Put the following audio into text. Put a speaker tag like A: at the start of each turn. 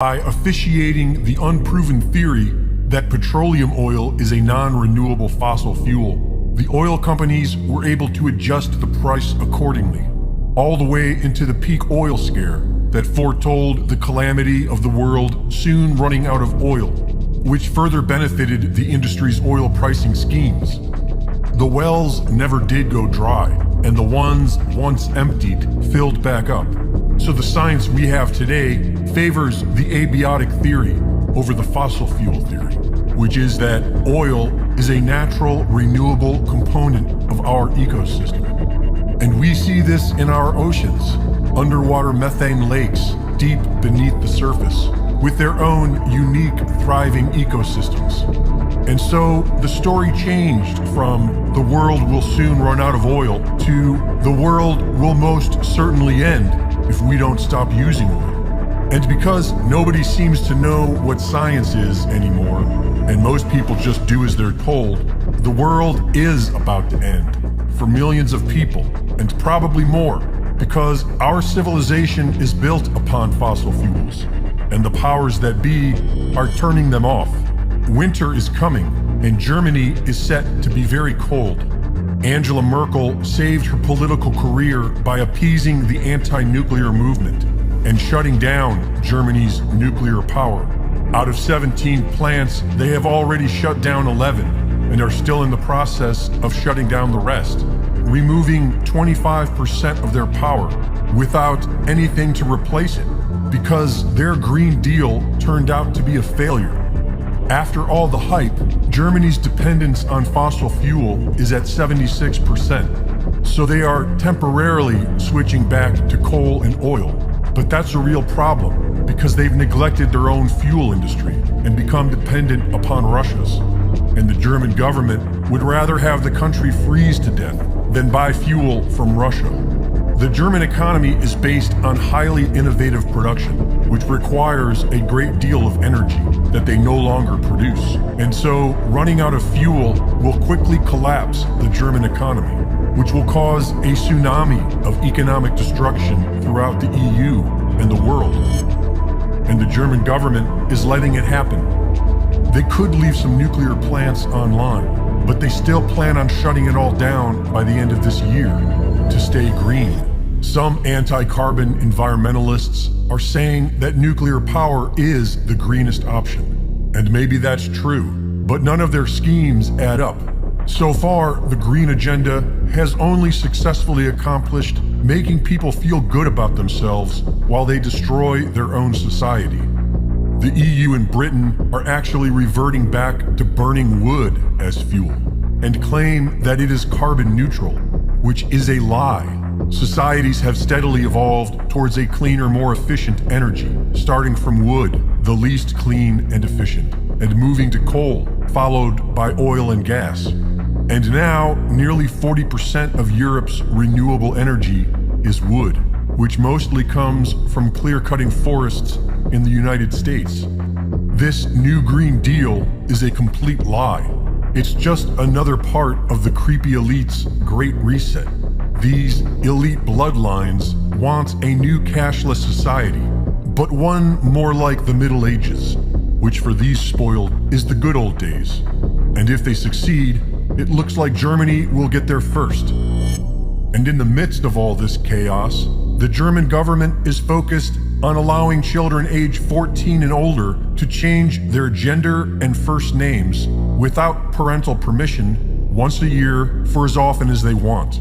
A: by officiating the unproven theory that petroleum oil is a non-renewable fossil fuel. The oil companies were able to adjust the price accordingly, all the way into the peak oil scare that foretold the calamity of the world soon running out of oil, which further benefited the industry's oil pricing schemes. The wells never did go dry, and the ones once emptied filled back up. So the science we have today favors the abiotic theory over the fossil fuel theory, which is that oil is a natural, renewable component of our ecosystem. And we see this in our oceans, underwater methane lakes deep beneath the surface, with their own unique, thriving ecosystems. And so the story changed from the world will soon run out of oil to the world will most certainly end if we don't stop using oil. And because nobody seems to know what science is anymore, and most people just do as they're told, the world is about to end for millions of people, and probably more, because our civilization is built upon fossil fuels, and the powers that be are turning them off. Winter is coming, and Germany is set to be very cold. Angela Merkel saved her political career by appeasing the anti-nuclear movement and shutting down Germany's nuclear power. Out of 17 plants, they have already shut down 11 and are still in the process of shutting down the rest, removing 25% of their power without anything to replace it, because their Green Deal turned out to be a failure. After all the hype, Germany's dependence on fossil fuel is at 76%, so they are temporarily switching back to coal and oil. But that's a real problem, because they've neglected their own fuel industry and become dependent upon Russia's. And the German government would rather have the country freeze to death than buy fuel from Russia. The German economy is based on highly innovative production, which requires a great deal of energy that they no longer produce. And so running out of fuel will quickly collapse the German economy, which will cause a tsunami of economic destruction throughout the EU and the world. And the German government is letting it happen. They could leave some nuclear plants online, but they still plan on shutting it all down by the end of this year to stay green. Some anti-carbon environmentalists are saying that nuclear power is the greenest option. And maybe that's true, but none of their schemes add up. So far, the green agenda has only successfully accomplished making people feel good about themselves while they destroy their own society. The EU and Britain are actually reverting back to burning wood as fuel and claim that it is carbon neutral, which is a lie. Societies have steadily evolved towards a cleaner, more efficient energy, starting from wood, the least clean and efficient, and moving to coal, followed by oil and gas. And now, nearly 40% of Europe's renewable energy is wood, which mostly comes from clear-cutting forests in the United States. This new Green Deal is a complete lie. It's just another part of the creepy elite's Great Reset. These elite bloodlines want a new cashless society, but one more like the Middle Ages, which for these spoiled is the good old days. And if they succeed, it looks like Germany will get there first. And in the midst of all this chaos, the German government is focused on allowing children age 14 and older to change their gender and first names without parental permission once a year for as often as they want.